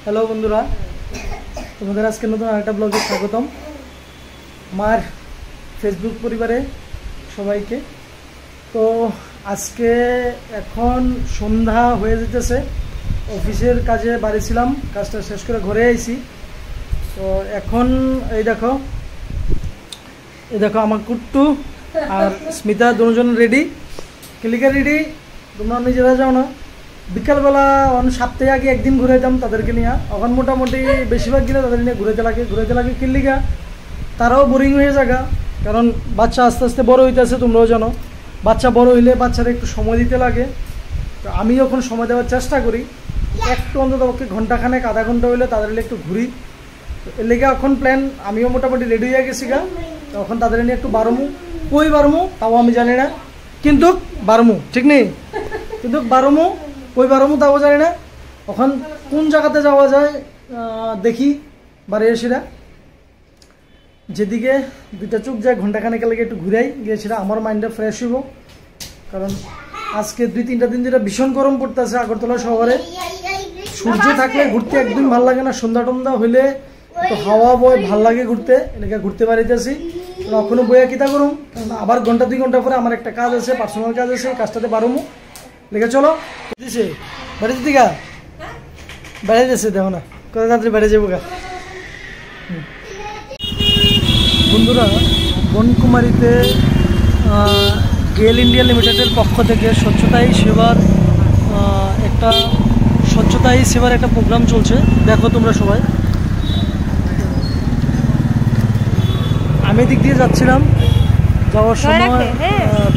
Hello বন্ধুরা, তোমাদের আজকে নতুন আরেকটা ব্লগে স্বাগতম। আমার ফেসবুক পরিবারে সবাইকে। তো আজকে এখন সন্ধ্যা হয়ে যেতেছে, অফিসের কাজে বাড়ি ছিলাম, কাজটা শেষ করে ঘরে আইছি। তো এখন এই দেখো আমার কুট্টু আর স্মিতা দুজন রেডি, ক্লিকার রেডি। তোমরা নিজেরা যাও না, বিকালবেলা সপ্তাহে আগে একদিন ঘুরে যেতাম তাদেরকে নিয়ে, এখন মোটামুটি বেশিরভাগ গেলে তাদের নিয়ে ঘুরেতে লাগে কিল্লিগা। তারাও বোরিং হয়ে যাগা, কারণ বাচ্চা আস্তে আস্তে বড় হইতেছে। তোমরাও জানো, বাচ্চা বড় হইলে বাচ্চারা একটু সময় দিতে লাগে। তো আমিও এখন সময় দেওয়ার চেষ্টা করি, একটু অন্তত পক্ষে ঘন্টাখানেক আধা ঘন্টা হইলে তাদের একটু ঘুরি। তো এর লেগে এখন প্ল্যান, আমিও মোটামুটি রেডি হয়ে গেছি গা। তখন তাদের নিয়ে একটু বারমু, কই বারমু তাও আমি জানি না, কিন্তু বারমু ঠিক নেই, কিন্তু বারমু কই বারমু তাও জানি না। এখন কোন জায়গাতে যাওয়া যায় দেখি, বাড়ি এসেরা যেদিকে দুইটা চোখ যায় ঘন্টাখানেক লেগে একটু ঘুরাই গিয়েছিল, আমার মাইন্ডটা ফ্রেশ হইব। কারণ আজকে 2-3টা দিন যেটা ভীষণ গরম পড়তেছে আগরতলা শহরে। সূর্য থাকলে ঘুরতে একদম ভাল লাগে না, সন্ধ্যা টন্ধা হইলে তো হাওয়া বয় ভাল লাগে ঘুরতে, এলাকা ঘুরতে পারিতেছি। এখনো বইয়া কিতা করুম, কারণ আবার ঘন্টা 2 ঘন্টা পরে আমার একটা কাজ আছে, পার্সোনাল কাজ আছে, কাজটাতে বারমু লেগে। চলো দিছে বাড়ি যেতে গা, বেড়ে যাচ্ছে দেখো না কত তাড়াতাড়ি বেড়ে যাবো গা। বন্ধুরা, বনকুমারীতে গেল ইন্ডিয়া লিমিটেডের পক্ষ থেকে স্বচ্ছতাই সেবার একটা প্রোগ্রাম চলছে, দেখো তোমরা সবাই। আমি দিক দিয়ে যাচ্ছিলাম, যাওয়ার সময়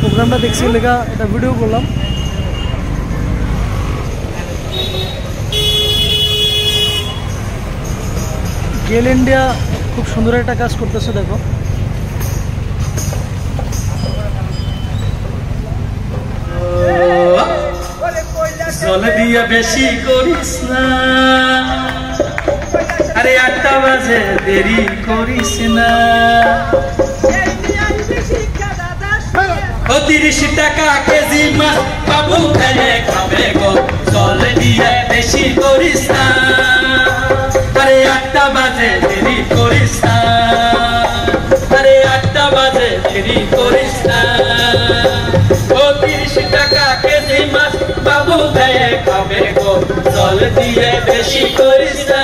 প্রোগ্রামটা দেখছি লেখা, এটা ভিডিও করলাম। গেল ইন্ডিয়া খুব সুন্দর একটা কাজ করতেছে, দেখো। জল দিয়ে বেশি করিস না, আরে 8টা বাজে দেরি করিস না। 30 টাকা কেজি মাছ বাবু খেলে খাবে গো, জল দিয়ে বেশি করিস না, আরে 8টা বাজে দেরি করিস না, আরে 8টা বাজে দেরি করিস না। 30 টাকা কেজি মাছ বাবু খেয়ে খাবে গো, জল দিয়ে বেশি করিস না,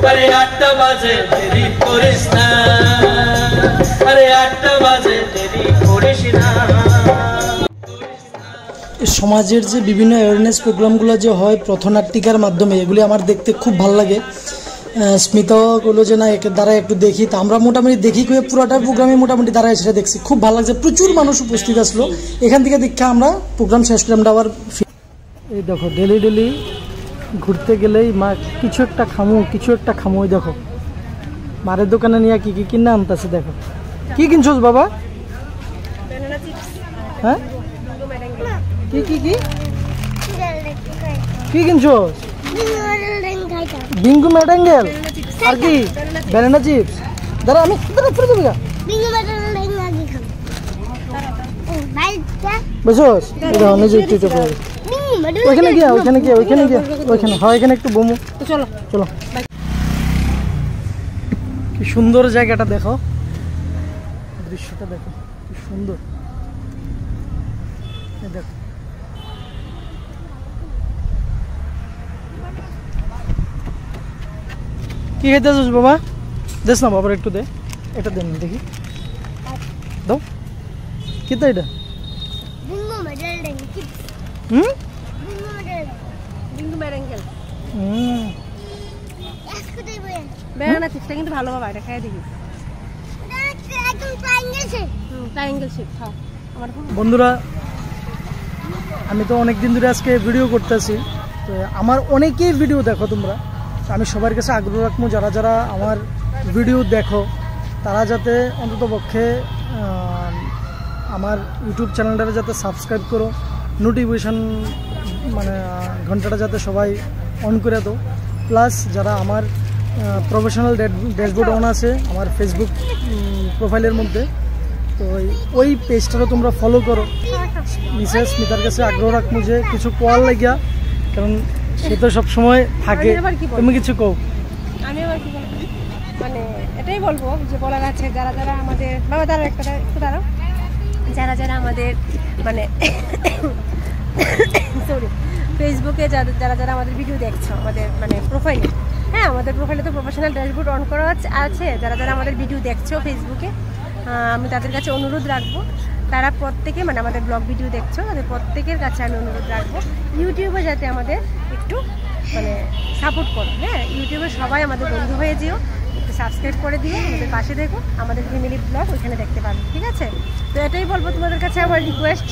আরে 8টা বাজে দেরি করিস না, আরে 8টা বাজে দেরি করিস না। সমাজের যে বিভিন্ন অ্যাওয়ারনেস প্রোগ্রামগুলো যে হয় পথনাটিকার মাধ্যমে, এগুলি আমার দেখতে খুব ভালো লাগে। স্মিতাও বললো যে না একে দ্বারা একটু দেখি, তো আমরা মোটামুটি দেখি পুরোটা প্রোগ্রামে মোটামুটি দ্বারা সেটা দেখছি, খুব ভালো লাগছে। প্রচুর মানুষ উপস্থিত আসলো এখান থেকে, দীক্ষা আমরা প্রোগ্রাম শেষ করে আমরা আবার এই দেখো ডেলি ঘুরতে গেলেই মা কিছু একটা খামু। ওই দেখো মারের দোকানে নিয়ে কি কিনে আনতেছে, দেখো কি কিনছোস বাবা? হ্যাঁ কি কিনছোস? বিঙ্গু ম্যাডাঙ্গেল আর কি ব্যানানা চিপস। দাঁড়া আমি পড়ে যাবি বুঝছোস? ওইখানে গিয়া হয়, এখানে একটু বমু। চলো কি সুন্দর জায়গাটা দেখো, দৃশ্যটা দেখো কি সুন্দর। দেখো কি খেতে আসছিস বাবা? দেখ না বাবার একটু দে, এটা দেন দেখি, দাও কিতা এটা? ব্যানানা চিপসটা কিন্তু ভালো বাবা, এটা খাই দেখি। বন্ধুরা, আমি তো অনেকদিন ধরে আজকে ভিডিও করতেছি, তো আমার অনেকেই ভিডিও দেখো তোমরা। আমি সবার কাছে আগ্রহ রাখবো, যারা আমার ভিডিও দেখো তারা যাতে অন্তত পক্ষে আমার ইউটিউব চ্যানেলটা যাতে সাবস্ক্রাইব করো, নোটিফিকেশান মানে ঘন্টাটা যাতে সবাই অন করে দাও। প্লাস যারা আমার প্রফেশনাল ড্যাশবোর্ড অন আছে আমার ফেসবুক প্রোফাইলের মধ্যে, তো ওই পেজটারও তোমরা ফলো করো। মিসেস স্মিতার কাছে আগ্রহ রাখবো যে কিছু কোয়াল লাগিয়া, কারণ সে তো সবসময় থাকে। আমি আবার কি বলবো? তুমি কিছু কও। আমি আবার কি বলবো, মানে এটাই বলবো যে বলার আছে যারা যারা আমাদের বাবা দাঁড়াও একটু দাঁড়াও, যারা যারা আমাদের মানে সরি ফেসবুকে যারা যারা আমাদের ভিডিও দেখছো আমাদের মানে প্রোফাইলে, হ্যাঁ আমাদের প্রোফাইলে তো প্রফেশনাল ড্যাশবোর্ড অন করা আছে, যারা যারা আমাদের ভিডিও দেখছো ফেসবুকে, আমি তাদের কাছে অনুরোধ রাখবো তারা প্রত্যেকে মানে আমাদের ব্লগ ভিডিও দেখছো তাদের প্রত্যেকের কাছে আমি অনুরোধ রাখবো ইউটিউবে যাতে আমাদের একটু মানে সাপোর্ট করো। হ্যাঁ ইউটিউবে সবাই আমাদের বন্ধু হয়ে যেও, একটু সাবস্ক্রাইব করে দিও, আমাদের পাশে দেখো, আমাদের ফ্যামিলি ব্লগ ওইখানে দেখতে পারো, ঠিক আছে? তো এটাই বলবো তোমাদের কাছে আমার রিকোয়েস্ট,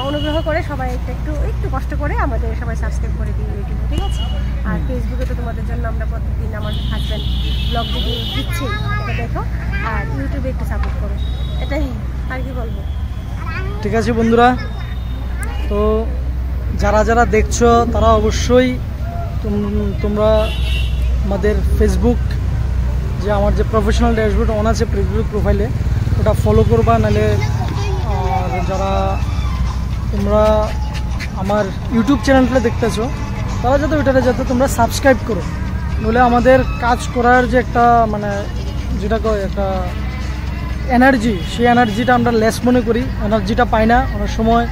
অনুগ্রহ করে সবাই একটু কষ্ট করে আমাদের সবাই সাবস্ক্রাইব করে দিও ইউটিউবে, ঠিক আছে? আর ফেসবুকে তো তোমাদের জন্য আমরা প্রত্যেকদিন আমার হাজব্যান্ড ব্লগ ভিডিও দিচ্ছি, এটা দেখো, আর ইউটিউবে একটু সাপোর্ট করো, এটাই আর কি বলবো। ঠিক আছে বন্ধুরা, তো যারা যারা দেখছো তারা অবশ্যই তোমরা আমাদের ফেসবুক যে আমার যে প্রফেশনাল ড্যাশবোর্ড অন আছে ফেসবুক প্রোফাইলে ওটা ফলো করবা, নাহলে আর যারা তোমরা আমার ইউটিউব চ্যানেলটা দেখতেছো তারা যাতে ওইটাতে যাতে তোমরা সাবস্ক্রাইব করো, বলে আমাদের কাজ করার যে একটা মানে যেটা একটা এনার্জি, সেই এনার্জিটা আমরা লেস মনে করি, এনার্জিটা পাই না, অনেক সময়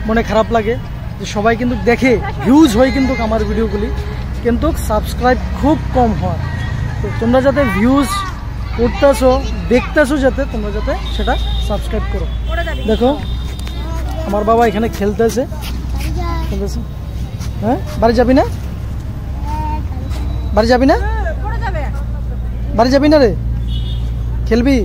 মনে খারাপ লাগে যে সবাই কিন্তু দেখে ভিউজ হয় কিন্তু আমার ভিডিওগুলি, কিন্তু সাবস্ক্রাইব খুব কম হয়। তো তোমরা যাতে ভিউজ করতেছো দেখতেছো যাতে তোমরা যাতে সেটা সাবস্ক্রাইব করো। দেখো আমার বাবা এখানে খেলতেছে, হ্যাঁ বাড়ি যাবি না, বাড়ি যাবি না, বাড়ি যাবি না রে, খেলবি?